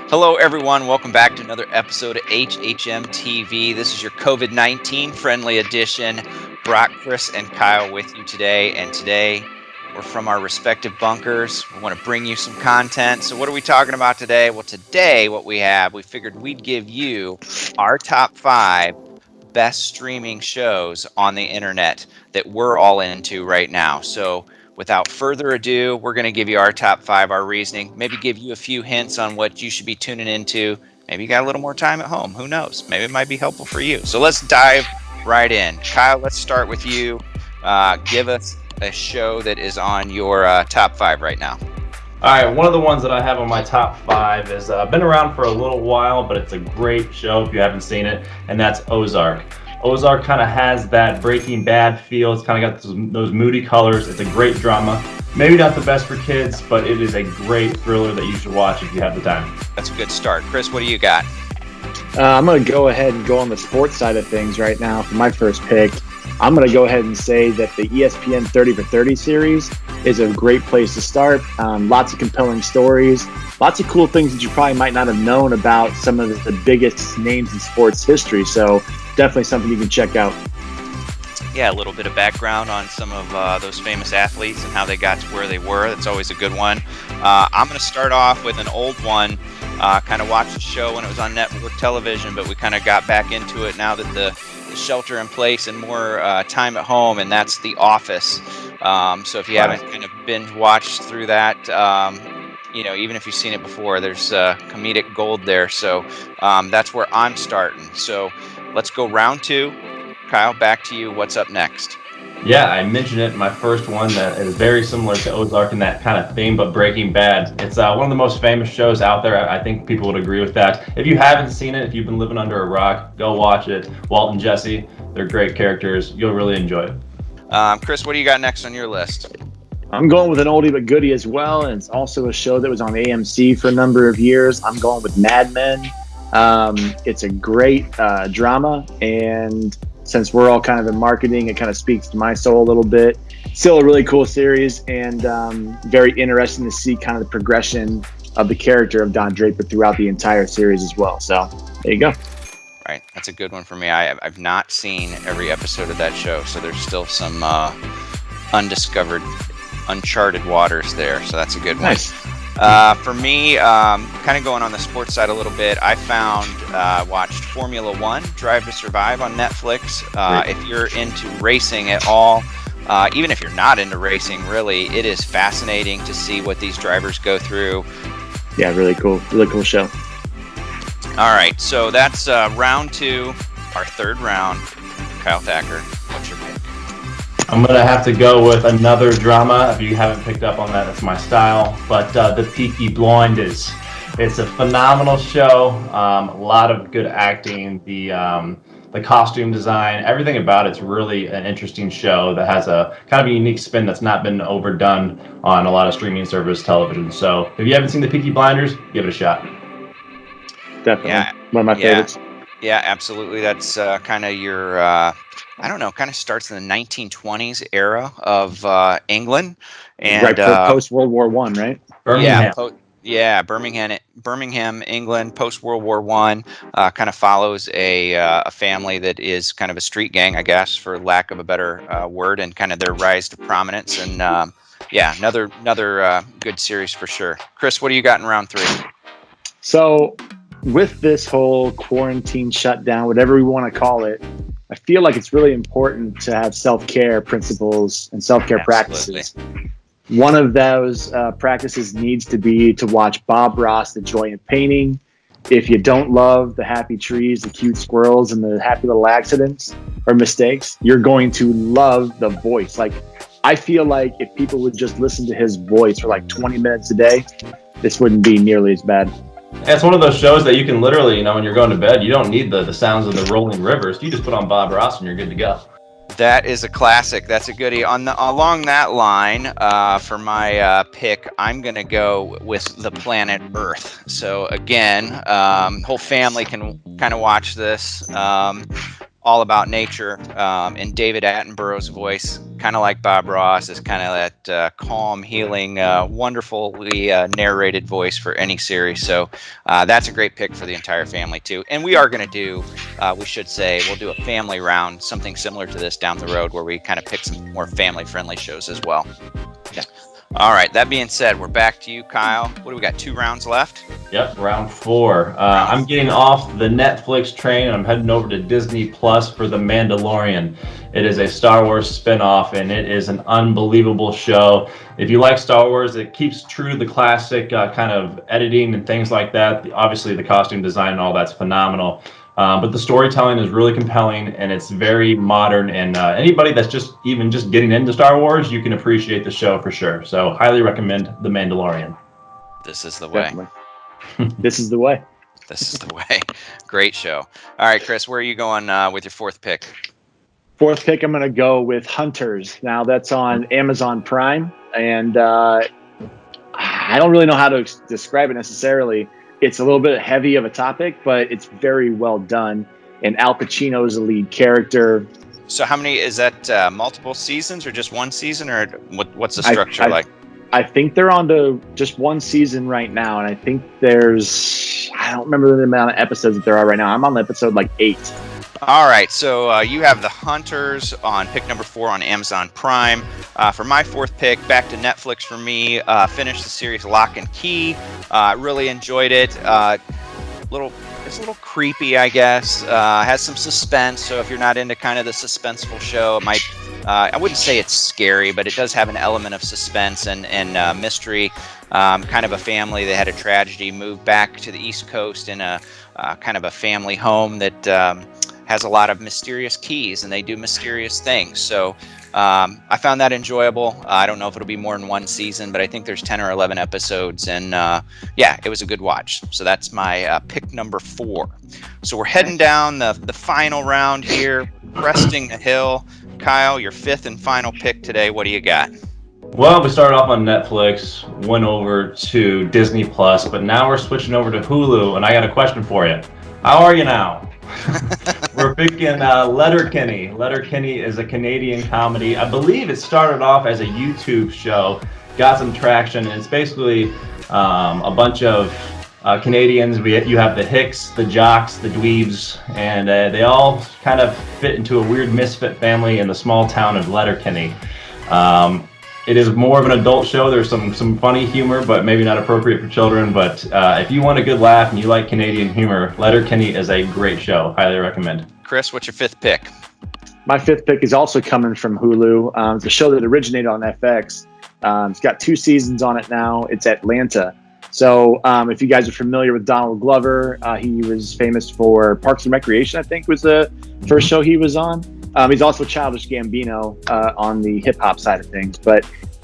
Hello, everyone. Welcome back to another episode of HHMtv. This is your COVID-19 friendly edition. Brock, Chris, and Kyle with you today. And today, we're from our respective bunkers. We want to bring you some content. So what are we talking about today? Well, today, what we figured we'd give you our top 5 best streaming shows on the internet that we're all into right now. So without further ado, we're going to give you our top 5, our reasoning, maybe give you a few hints on what you should be tuning into. Maybe you got a little more time at home. Who knows? Maybe it might be helpful for you. So let's dive right in. Kyle, let's start with you. Give us a show that is on your top 5 right now. All right, one of the ones that I have on my top 5 is been around for a little while, but it's a great show if you haven't seen it, and that's Ozark. Ozark kind of has that Breaking Bad feel. It's kind of got those moody colors. It's a great drama. Maybe not the best for kids, but it is a great thriller that you should watch if you have the time. That's a good start. Chris, what do you got? I'm going to go ahead and go on the sports side of things right now for my first pick. I'm going to go ahead and say that the ESPN 30 for 30 series is a great place to start. Lots of compelling stories, lots of cool things that you probably might not have known about some of the biggest names in sports history. So definitely something you can check out. Yeah, a little bit of background on some of those famous athletes and how they got to where they were. That's always a good one. I'm going to start off with an old one. Kind of watched the show when it was on network television, but we kind of got back into it now that the shelter in place and more time at home, and that's The Office. So if you haven't kind of binge watched through that, even if you've seen it before, there's comedic gold there. So that's where I'm starting. So let's go round 2. Kyle, back to you. What's up next? Yeah, I mentioned it in my first one that is very similar to Ozark in that kind of theme, but Breaking Bad. It's one of the most famous shows out there. I think people would agree with that. If you haven't seen it, if you've been living under a rock, go watch it. Walt and Jesse, they're great characters. You'll really enjoy it. Chris, what do you got next on your list? I'm going with an oldie but goodie as well, and it's also a show that was on AMC for a number of years. I'm going with Mad Men. It's a great drama, and since we're all kind of in marketing, it kind of speaks to my soul a little bit. Still a really cool series, and very interesting to see kind of the progression of the character of Don Draper throughout the entire series as well. So there you go. All right, that's a good one for me. I've not seen every episode of that show, so there's still some undiscovered, uncharted waters there. So that's a good one. Nice. For me, kind of going on the sports side a little bit, I watched Formula One, Drive to Survive on Netflix. If you're into racing at all, even if you're not into racing, really, it is fascinating to see what these drivers go through. Yeah, really cool show. All right, so that's round 2, our third round. Kyle Thacker, what's your pick? I'm going to have to go with another drama. If you haven't picked up on that, it's my style. But the Peaky Blinders. It's a phenomenal show. A lot of good acting. The costume design, everything about it's really an interesting show that has a kind of a unique spin that's not been overdone on a lot of streaming service television. So if you haven't seen the Peaky Blinders, give it a shot. Definitely. Yeah. One of my favorites. Yeah, absolutely. That's kind of your, kind of starts in the 1920s era of England. And, right, post World War I, right? Birmingham. Birmingham, England, post World War I. Kind of follows a family that is kind of a street gang, I guess, for lack of a better word, and kind of their rise to prominence. And another good series for sure. Chris, what do you got in round 3? So, with this whole quarantine shutdown, whatever we want to call it, I feel like it's really important to have self-care principles and self-care practices. One of those practices needs to be to watch Bob Ross, The Joy in Painting. If you don't love the happy trees, the cute squirrels, and the happy little accidents or mistakes, you're going to love The Voice. Like, I feel like if people would just listen to his voice for like 20 minutes a day, this wouldn't be nearly as bad. It's one of those shows that you can literally, when you're going to bed, you don't need the sounds of the rolling rivers. You just put on Bob Ross and you're good to go. That is a classic. That's a goodie. Along that line, for my pick, I'm going to go with the planet Earth. So again, whole family can kind of watch this. all about nature, in David Attenborough's voice, kind of like Bob Ross, is kind of that calm, healing, wonderfully narrated voice for any series. So that's a great pick for the entire family too. And we are going to do, we should say, we'll do a family round, something similar to this down the road, where we kind of pick some more family-friendly shows as well. Yeah. All right. That being said, we're back to you, Kyle. What do we got? 2 rounds left? Yep, round 4. I'm getting off the Netflix train. I'm heading over to Disney Plus for The Mandalorian. It is a Star Wars spinoff, and it is an unbelievable show. If you like Star Wars, it keeps true to the classic kind of editing and things like that. Obviously, the costume design and all that's phenomenal. But the storytelling is really compelling, and it's very modern. And anybody that's just getting into Star Wars, you can appreciate the show for sure. So highly recommend The Mandalorian. This is the way. Definitely. This is the way. This is the way. Great show. All right, Chris, where are you going with your 4th pick? 4th pick, I'm going to go with Hunters. Now, that's on Amazon Prime, and I don't really know how to describe it necessarily. It's a little bit heavy of a topic, but it's very well done. And Al Pacino is the lead character. So how many, is that multiple seasons or just one season, or what's the structure like? I think they're on to just one season right now. And I think I don't remember the amount of episodes that there are right now. I'm on episode like 8. All right, so you have The Hunters on pick number 4 on Amazon Prime. For my 4th pick, back to Netflix for me. Finished the series Locke Key. Really enjoyed it. It's a little creepy, I guess. Has some suspense, so if you're not into kind of the suspenseful show, it might. I wouldn't say it's scary, but it does have an element of suspense and mystery. Kind of a family that had a tragedy, moved back to the East Coast in a kind of a family home that has a lot of mysterious keys, and they do mysterious things. So I found that enjoyable. I don't know if it'll be more than one season, but I think there's 10 or 11 episodes, and yeah, it was a good watch. So that's my pick number 4. So we're heading down the final round here, cresting the hill. Kyle, your 5th and final pick today. What do you got? Well, we started off on Netflix, went over to Disney Plus, but now we're switching over to Hulu, and I got a question for you. How are you now? We're picking Letterkenny. Letterkenny is a Canadian comedy. I believe it started off as a YouTube show, got some traction, and it's basically a bunch of Canadians. You have the Hicks, the Jocks, the Dweebs, and they all kind of fit into a weird misfit family in the small town of Letterkenny. It is more of an adult show. There's some funny humor, but maybe not appropriate for children. But if you want a good laugh and you like Canadian humor, Letterkenny is a great show. Highly recommend. Chris, what's your 5th pick? My 5th pick is also coming from Hulu. It's a show that originated on FX. It's got 2 seasons on it now. It's Atlanta. So if you guys are familiar with Donald Glover, he was famous for Parks and Recreation, I think was the first show he was on. He's also Childish Gambino on the hip hop side of things.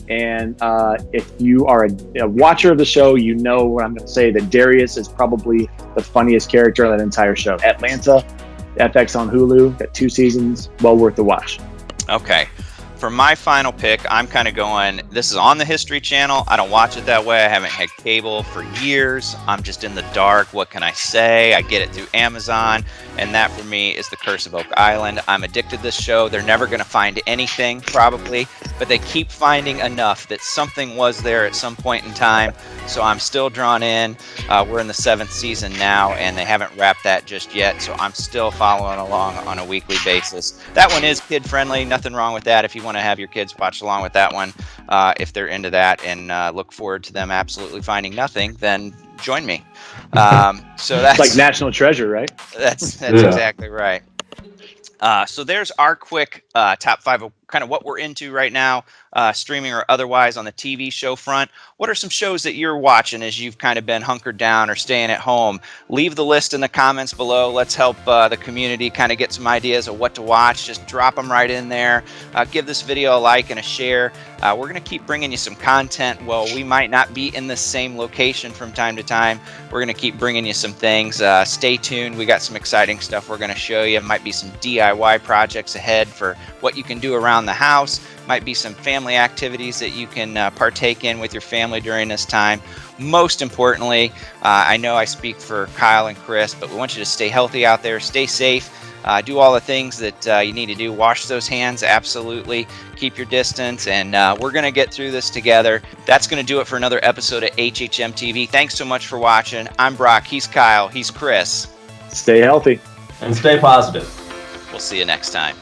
If you are a watcher of the show, you know what I'm going to say, that Darius is probably the funniest character on that entire show. Atlanta, FX on Hulu, got 2 seasons, well worth the watch. Okay. For my final pick, I'm kind of going, this is on the History Channel. I don't watch it that way. I haven't had cable for years. I'm just in the dark. What can I say? I get it through Amazon. And that for me is The Curse of Oak Island. I'm addicted to this show. They're never going to find anything, probably, but they keep finding enough that something was there at some point in time. So I'm still drawn in. We're in the 7th season now, and they haven't wrapped that just yet. So I'm still following along on a weekly basis. That one is kid friendly. Nothing wrong with that. If you want to have your kids watch along with that one, if they're into that and look forward to them absolutely finding nothing, then join me. So that's like National Treasure, right? That's exactly right. So there's our quick top 5 of kind of what we're into right now, streaming or otherwise on the TV show front. What are some shows that you're watching as you've kind of been hunkered down or staying at home? Leave the list in the comments below. Let's help the community kind of get some ideas of what to watch. Just drop them right in there. Give this video a like and a share. We're going to keep bringing you some content. Well, we might not be in the same location from time to time. We're going to keep bringing you some things. Stay tuned. We got some exciting stuff we're going to show you. Might be some DIY projects ahead for what you can do around the house. might be some family activities that you can partake in with your family during this time. Most importantly, I know I speak for Kyle and Chris, but we want you to stay healthy out there, stay safe, do all the things that you need to do. Wash those hands, absolutely. Keep your distance, and we're going to get through this together. That's going to do it for another episode of HHM TV. Thanks so much for watching. I'm Brock. He's Kyle. He's Chris. Stay healthy. And stay positive. We'll see you next time.